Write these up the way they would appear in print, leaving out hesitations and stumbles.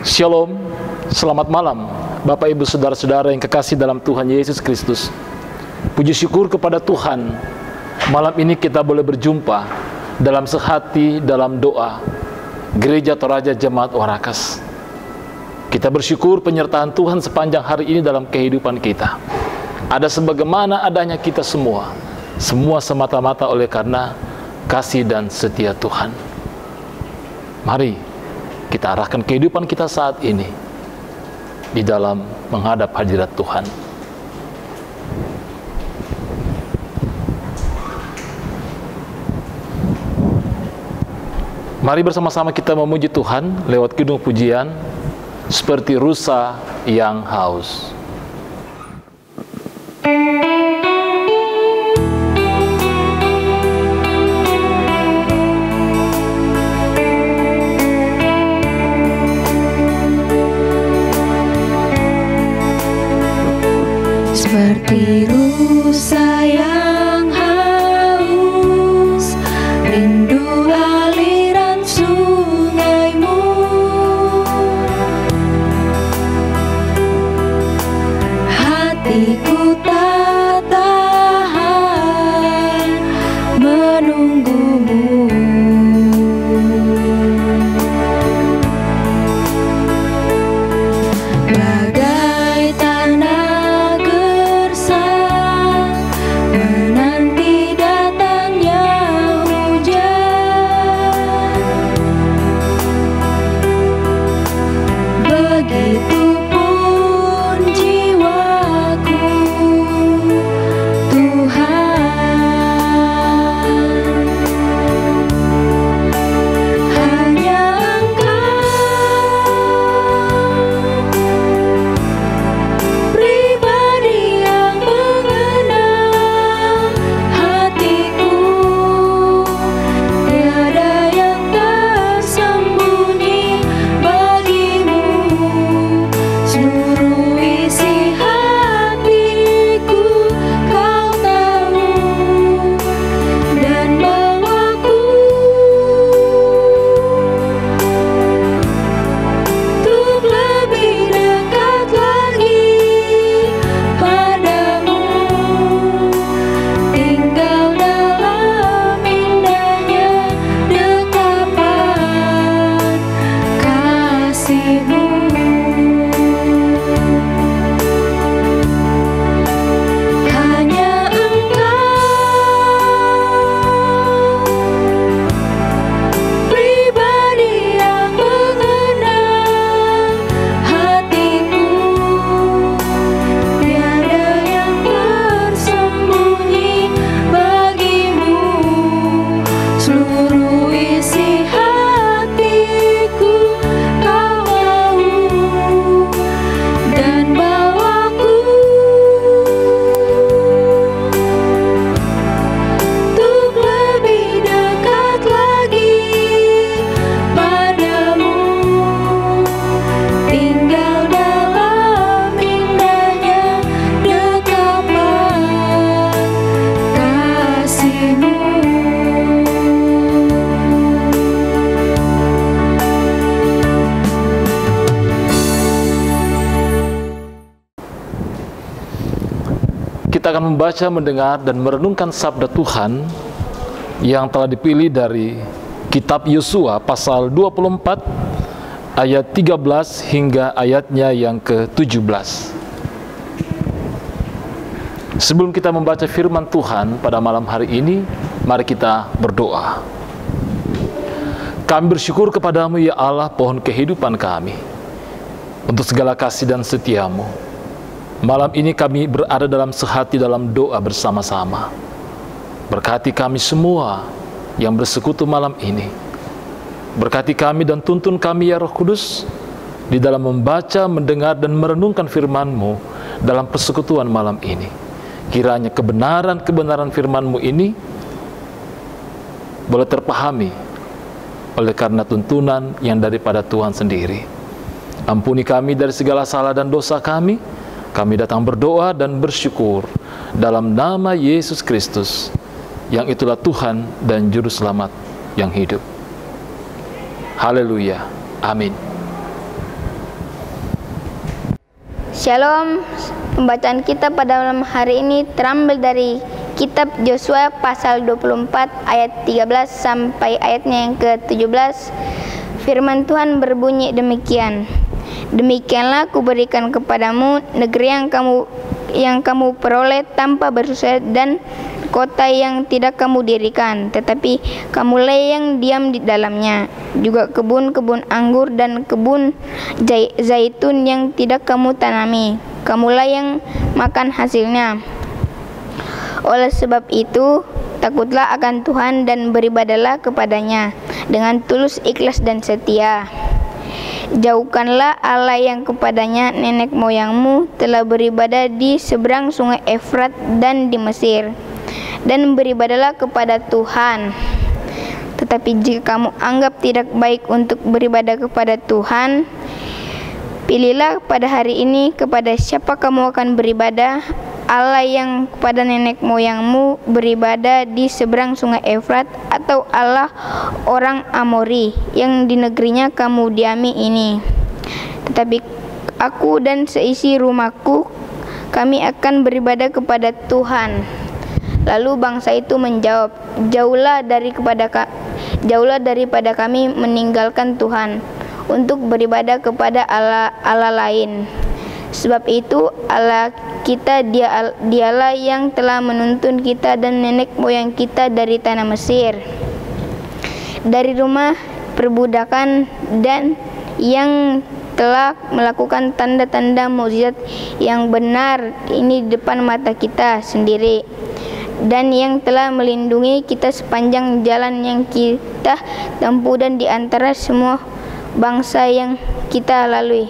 Shalom, selamat malam Bapak Ibu Saudara-saudara yang kekasih dalam Tuhan Yesus Kristus. Puji syukur kepada Tuhan, malam ini kita boleh berjumpa dalam sehati, dalam doa Gereja Toraja Jemaat Warakas. Kita bersyukur penyertaan Tuhan sepanjang hari ini dalam kehidupan kita. Ada sebagaimana adanya kita semua semata-mata oleh karena kasih dan setia Tuhan. Mari kita arahkan kehidupan kita saat ini di dalam menghadap hadirat Tuhan. Mari bersama-sama kita memuji Tuhan lewat kidung pujian seperti rusa yang haus. Seperti rusa yang haus, rindu aliran sungaimu. Hatiku tak tahan menunggumu. Bagai tanah gersang menanti datangnya hujan, begitupun jiwaku, Tuhan. Hanya Engkau pribadi yang mengenal hatiku, tiada yang tersembunyi bagimu. Seluruh isi hatiku Kau tahu, dan bawaku untuk lebih dekat lagi padamu, tinggal dalam indahnya dekapan kasih-Mu. Hanya Engkau pribadi yang mengenal hatiku, tiada yang tersembunyi bagimu. Seluruh isi hatiku Kau mau, dan bawaku untuk lebih dekat lagi padamu, tinggal dalam indahnya dekapan kasih-Mu. Kita akan membaca, mendengar, dan merenungkan sabda Tuhan yang telah dipilih dari kitab Yosua pasal 24 ayat 13 hingga ayatnya yang ke-17. Sebelum kita membaca firman Tuhan pada malam hari ini, mari kita berdoa. Kami bersyukur kepadamu ya Allah, pohon kehidupan kami, untuk segala kasih dan setia-Mu. Malam ini kami berada dalam sehati dalam doa bersama-sama. Berkati kami semua yang bersekutu malam ini. Berkati kami dan tuntun kami ya Roh Kudus di dalam membaca, mendengar, dan merenungkan firman-Mu dalam persekutuan malam ini. Kiranya kebenaran-kebenaran firman-Mu ini boleh terpahami oleh karena tuntunan yang daripada Tuhan sendiri. Ampuni kami dari segala salah dan dosa kami. Kami datang berdoa dan bersyukur dalam nama Yesus Kristus, yang itulah Tuhan dan Juru Selamat yang hidup. Haleluya. Amin. Shalom. Pembacaan kita pada malam hari ini terambil dari kitab Yosua pasal 24 ayat 13 sampai ayatnya yang ke-17. Firman Tuhan berbunyi demikian. Demikianlah kuberikan kepadamu negeri yang kamu peroleh tanpa bersusah dan kota yang tidak kamu dirikan, tetapi kamulah yang diam di dalamnya. Juga kebun-kebun anggur dan kebun zaitun yang tidak kamu tanami, kamulah yang makan hasilnya. Oleh sebab itu, takutlah akan Tuhan dan beribadalah kepadanya dengan tulus, ikhlas dan setia. Jauhkanlah Allah yang kepadanya nenek moyangmu telah beribadah di seberang sungai Efrat dan di Mesir, dan beribadalah kepada Tuhan. Tetapi jika kamu anggap tidak baik untuk beribadah kepada Tuhan, pilihlah pada hari ini kepada siapa kamu akan beribadah. Allah yang kepada nenek moyangmu beribadah di seberang sungai Efrat, atau Allah orang Amori yang di negerinya kamu diami ini. Tetapi aku dan seisi rumahku, kami akan beribadah kepada Tuhan. Lalu bangsa itu menjawab, jauhlah daripada kami meninggalkan Tuhan untuk beribadah kepada Allah lain. Sebab itu Allah kita dialah yang telah menuntun kita dan nenek moyang kita dari tanah Mesir, dari rumah perbudakan, dan yang telah melakukan tanda-tanda mukjizat yang benar ini di depan mata kita sendiri, dan yang telah melindungi kita sepanjang jalan yang kita tempuh dan di antara semua bangsa yang kita lalui.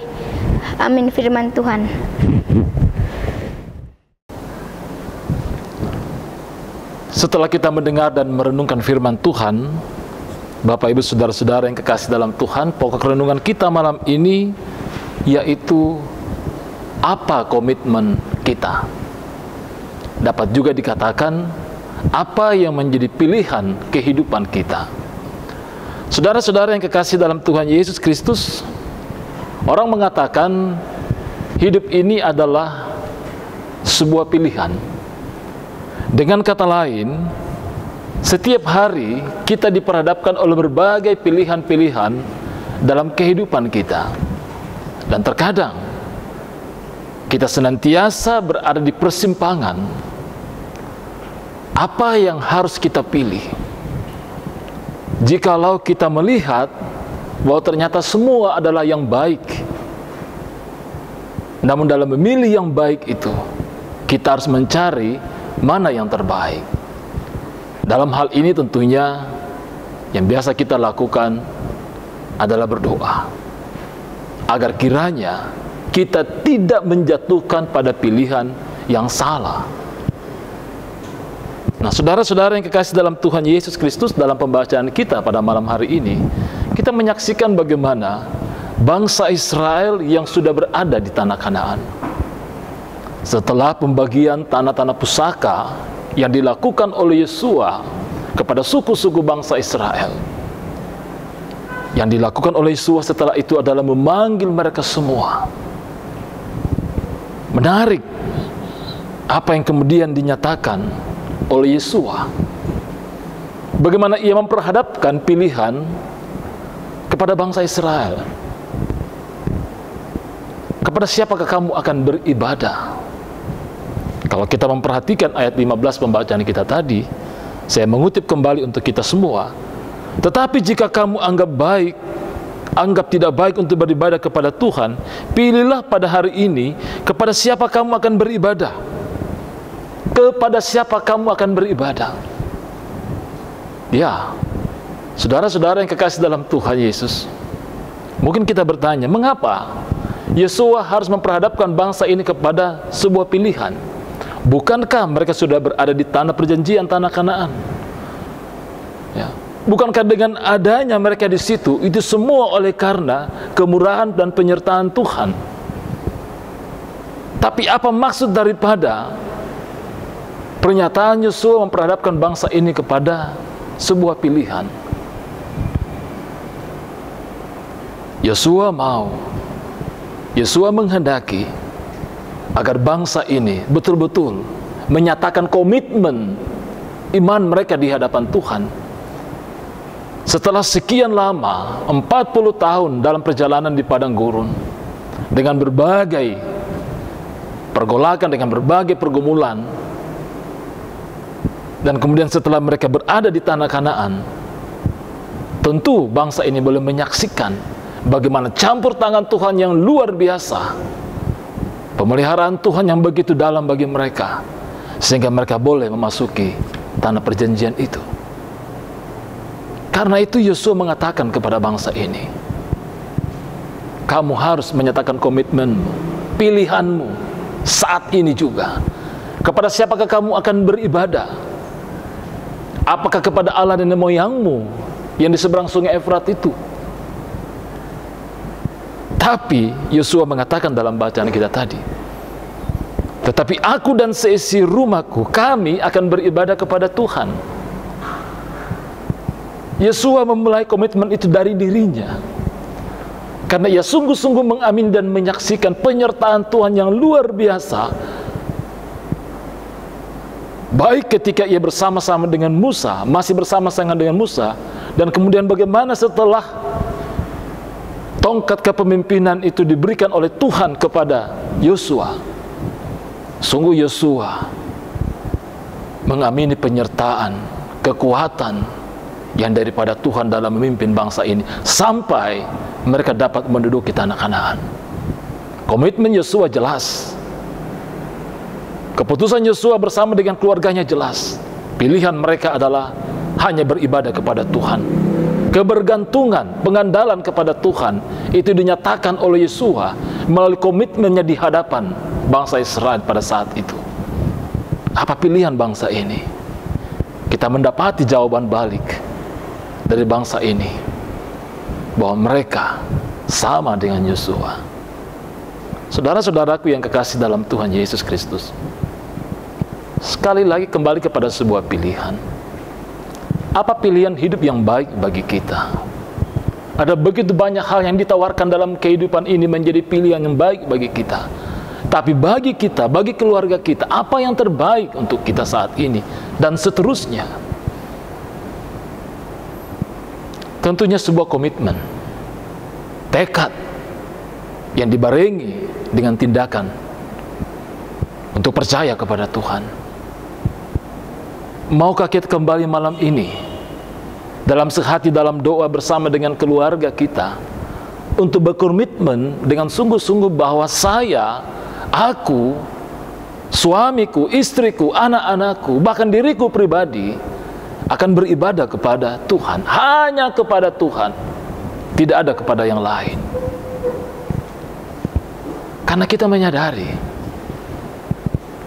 Amin. Firman Tuhan. Setelah kita mendengar dan merenungkan firman Tuhan, Bapak Ibu Saudara-saudara yang kekasih dalam Tuhan, pokok renungan kita malam ini yaitu apa komitmen kita. Dapat juga dikatakan apa yang menjadi pilihan kehidupan kita. Saudara-saudara yang kekasih dalam Tuhan Yesus Kristus, orang mengatakan hidup ini adalah sebuah pilihan. Dengan kata lain, setiap hari kita diperhadapkan oleh berbagai pilihan-pilihan dalam kehidupan kita. Dan terkadang kita senantiasa berada di persimpangan. Apa yang harus kita pilih? Jikalau kita melihat bahwa ternyata semua adalah yang baik, namun dalam memilih yang baik itu, kita harus mencari mana yang terbaik. Dalam hal ini tentunya yang biasa kita lakukan adalah berdoa, agar kiranya kita tidak menjatuhkan pada pilihan yang salah. Nah, saudara-saudara yang kekasih dalam Tuhan Yesus Kristus, dalam pembacaan kita pada malam hari ini, kita menyaksikan bagaimana bangsa Israel yang sudah berada di tanah Kanaan, setelah pembagian tanah-tanah pusaka yang dilakukan oleh Yosua kepada suku-suku bangsa Israel, yang dilakukan oleh Yosua setelah itu adalah memanggil mereka semua. Menarik apa yang kemudian dinyatakan oleh Yosua, bagaimana ia memperhadapkan pilihan kepada bangsa Israel. Kepada siapakah kamu akan beribadah? Kalau kita memperhatikan ayat 15 pembacaan kita tadi, saya mengutip kembali untuk kita semua. Tetapi jika kamu anggap tidak baik untuk beribadah kepada Tuhan, pilihlah pada hari ini kepada siapa kamu akan beribadah. Kepada siapa kamu akan beribadah? Ya, saudara-saudara yang kekasih dalam Tuhan Yesus, mungkin kita bertanya, mengapa Yosua harus memperhadapkan bangsa ini kepada sebuah pilihan? Bukankah mereka sudah berada di tanah perjanjian, tanah Kanaan? Ya. Bukankah dengan adanya mereka di situ, itu semua oleh karena kemurahan dan penyertaan Tuhan? Tapi apa maksud daripada pernyataan Yosua memperhadapkan bangsa ini kepada sebuah pilihan? Yosua menghendaki agar bangsa ini betul-betul menyatakan komitmen iman mereka di hadapan Tuhan. Setelah sekian lama, 40 tahun dalam perjalanan di padang gurun, dengan berbagai pergolakan, dengan berbagai pergumulan, dan kemudian setelah mereka berada di tanah Kanaan, tentu bangsa ini boleh menyaksikan bagaimana campur tangan Tuhan yang luar biasa, pemeliharaan Tuhan yang begitu dalam bagi mereka, sehingga mereka boleh memasuki tanah perjanjian itu. Karena itu Yosua mengatakan kepada bangsa ini, kamu harus menyatakan komitmenmu, pilihanmu saat ini juga. Kepada siapakah kamu akan beribadah? Apakah kepada Allah nenek moyangmu yang di seberang sungai Efrat itu? Tapi Yosua mengatakan dalam bacaan kita tadi, tetapi aku dan seisi rumahku, kami akan beribadah kepada Tuhan. Yosua memulai komitmen itu dari dirinya, karena ia sungguh-sungguh mengamin dan menyaksikan penyertaan Tuhan yang luar biasa, baik ketika ia bersama-sama dengan Musa, masih bersama-sama dengan Musa, dan kemudian bagaimana setelah tongkat kepemimpinan itu diberikan oleh Tuhan kepada Yosua. Sungguh Yosua mengamini penyertaan, kekuatan yang daripada Tuhan dalam memimpin bangsa ini sampai mereka dapat menduduki tanah Kanaan. Komitmen Yosua jelas, keputusan Yosua bersama dengan keluarganya jelas. Pilihan mereka adalah hanya beribadah kepada Tuhan. Kebergantungan, pengandalan kepada Tuhan itu dinyatakan oleh Yosua melalui komitmennya di hadapan bangsa Israel pada saat itu. Apa pilihan bangsa ini? Kita mendapati jawaban balik dari bangsa ini, bahwa mereka sama dengan Yosua. Saudara-saudaraku yang kekasih dalam Tuhan Yesus Kristus, sekali lagi kembali kepada sebuah pilihan. Apa pilihan hidup yang baik bagi kita? Ada begitu banyak hal yang ditawarkan dalam kehidupan ini menjadi pilihan yang baik bagi kita. Tapi bagi kita, bagi keluarga kita, apa yang terbaik untuk kita saat ini dan seterusnya? Tentunya sebuah komitmen, tekad yang dibarengi dengan tindakan untuk percaya kepada Tuhan. Maukah kita kembali malam ini dalam sehati, dalam doa bersama dengan keluarga kita, untuk berkomitmen dengan sungguh-sungguh bahwa saya, aku, suamiku, istriku, anak-anakku, bahkan diriku pribadi akan beribadah kepada Tuhan, hanya kepada Tuhan, tidak ada kepada yang lain. Karena kita menyadari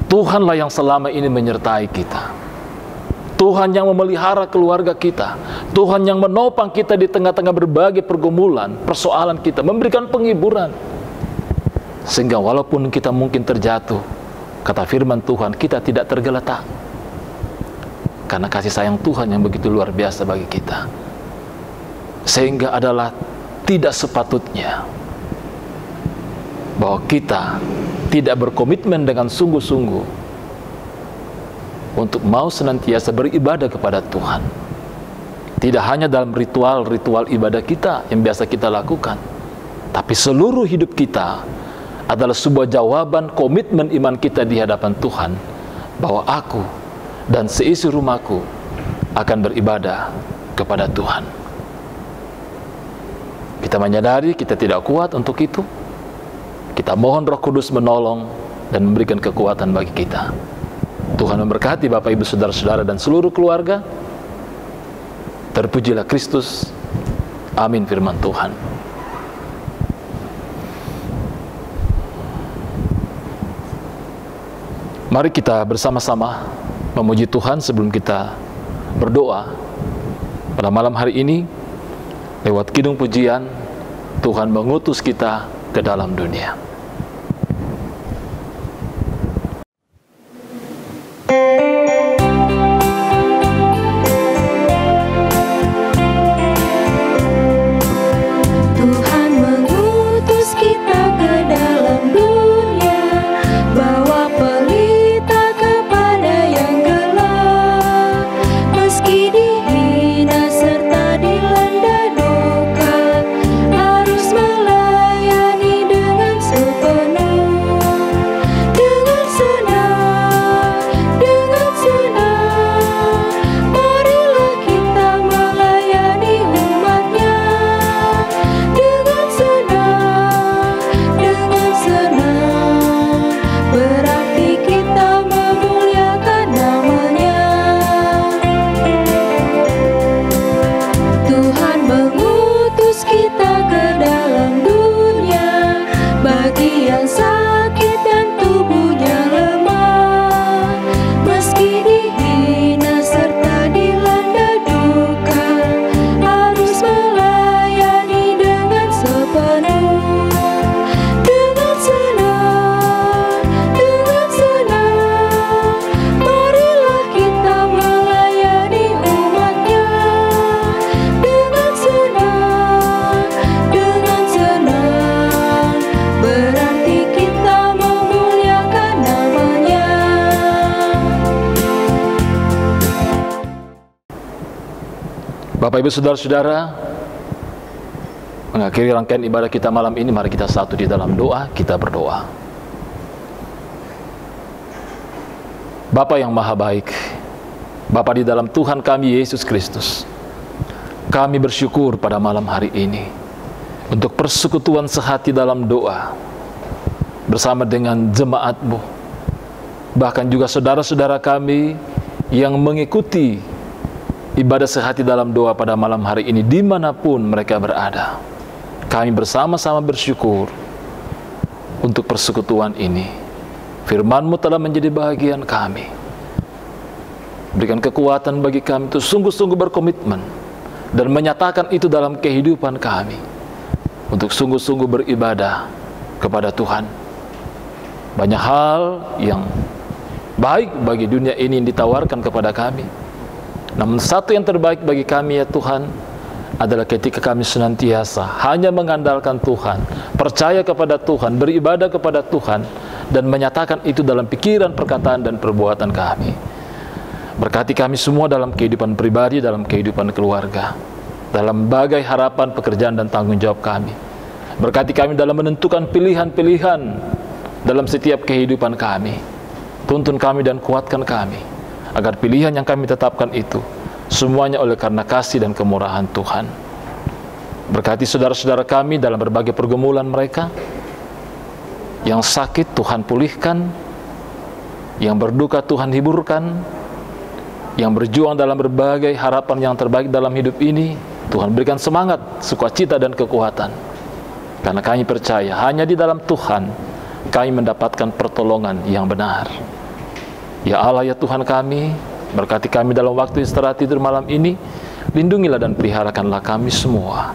Tuhanlah yang selama ini menyertai kita, Tuhan yang memelihara keluarga kita, Tuhan yang menopang kita di tengah-tengah berbagai pergumulan, persoalan kita, memberikan penghiburan, sehingga walaupun kita mungkin terjatuh, kata firman Tuhan, kita tidak tergeletak. Karena kasih sayang Tuhan yang begitu luar biasa bagi kita, sehingga adalah tidak sepatutnya bahwa kita tidak berkomitmen dengan sungguh-sungguh untuk mau senantiasa beribadah kepada Tuhan. Tidak hanya dalam ritual-ritual ibadah kita yang biasa kita lakukan, tapi seluruh hidup kita adalah sebuah jawaban komitmen iman kita di hadapan Tuhan, bahwa aku dan seisi rumahku akan beribadah kepada Tuhan. Kita menyadari kita tidak kuat untuk itu. Kita mohon Roh Kudus menolong dan memberikan kekuatan bagi kita. Tuhan memberkati Bapak Ibu Saudara-saudara dan seluruh keluarga. Terpujilah Kristus. Amin firman Tuhan. Mari kita bersama-sama memuji Tuhan sebelum kita berdoa pada malam hari ini. Lewat kidung pujian, Tuhan mengutus kita ke dalam dunia. Tuhan mengutus kita ke dalam dunia. Bapak Ibu Saudara-saudara, mengakhiri rangkaian ibadah kita malam ini, mari kita satu di dalam doa, kita berdoa. Bapa yang maha baik, Bapa di dalam Tuhan kami Yesus Kristus, kami bersyukur pada malam hari ini untuk persekutuan sehati dalam doa bersama dengan jemaat-Mu, bahkan juga saudara-saudara kami yang mengikuti ibadah sehati dalam doa pada malam hari ini dimanapun mereka berada. Kami bersama-sama bersyukur untuk persekutuan ini. Firman-Mu telah menjadi bahagian kami. Berikan kekuatan bagi kami untuk sungguh-sungguh berkomitmen dan menyatakan itu dalam kehidupan kami, untuk sungguh-sungguh beribadah kepada Tuhan. Banyak hal yang baik bagi dunia ini yang ditawarkan kepada kami, namun satu yang terbaik bagi kami ya Tuhan adalah ketika kami senantiasa hanya mengandalkan Tuhan, percaya kepada Tuhan, beribadah kepada Tuhan, dan menyatakan itu dalam pikiran, perkataan, dan perbuatan kami. Berkati kami semua dalam kehidupan pribadi, dalam kehidupan keluarga, dalam bagai harapan, pekerjaan, dan tanggung jawab kami. Berkati kami dalam menentukan pilihan-pilihan dalam setiap kehidupan kami. Tuntun kami dan kuatkan kami, agar pilihan yang kami tetapkan itu semuanya oleh karena kasih dan kemurahan Tuhan. Berkati saudara-saudara kami dalam berbagai pergumulan mereka. Yang sakit Tuhan pulihkan, yang berduka Tuhan hiburkan, yang berjuang dalam berbagai harapan yang terbaik dalam hidup ini, Tuhan berikan semangat, sukacita, dan kekuatan. Karena kami percaya hanya di dalam Tuhan kami mendapatkan pertolongan yang benar. Ya Allah ya Tuhan kami, berkati kami dalam waktu istirahat tidur malam ini. Lindungilah dan peliharakanlah kami semua.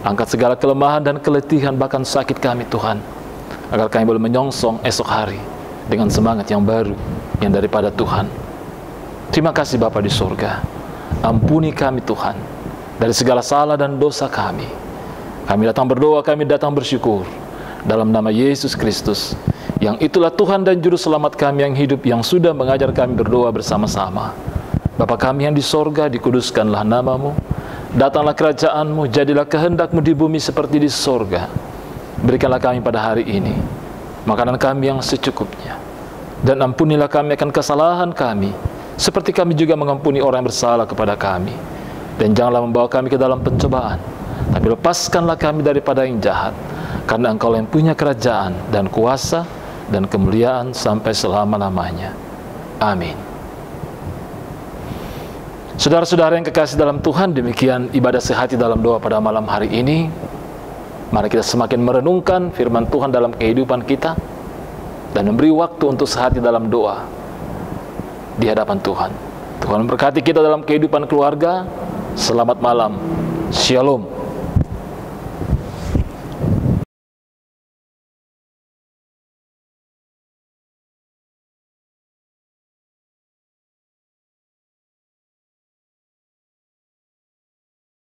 Angkat segala kelemahan dan keletihan, bahkan sakit kami Tuhan, agar kami boleh menyongsong esok hari dengan semangat yang baru yang daripada Tuhan. Terima kasih Bapa di surga. Ampuni kami Tuhan dari segala salah dan dosa kami. Kami datang berdoa, kami datang bersyukur dalam nama Yesus Kristus, yang itulah Tuhan dan Juru Selamat kami yang hidup, yang sudah mengajar kami berdoa bersama-sama. Bapa kami yang di sorga, dikuduskanlah nama-Mu. Datanglah kerajaan-Mu, jadilah kehendak-Mu di bumi seperti di sorga. Berikanlah kami pada hari ini makanan kami yang secukupnya. Dan ampunilah kami akan kesalahan kami, seperti kami juga mengampuni orang yang bersalah kepada kami. Dan janganlah membawa kami ke dalam pencobaan, tapi lepaskanlah kami daripada yang jahat. Karena Engkau yang punya kerajaan dan kuasa dan kemuliaan sampai selama-lamanya. Amin. Saudara-saudara yang kekasih dalam Tuhan, demikian ibadah sehati dalam doa pada malam hari ini. Mari kita semakin merenungkan firman Tuhan dalam kehidupan kita dan memberi waktu untuk sehati dalam doa di hadapan Tuhan. Tuhan memberkati kita dalam kehidupan keluarga. Selamat malam. Shalom.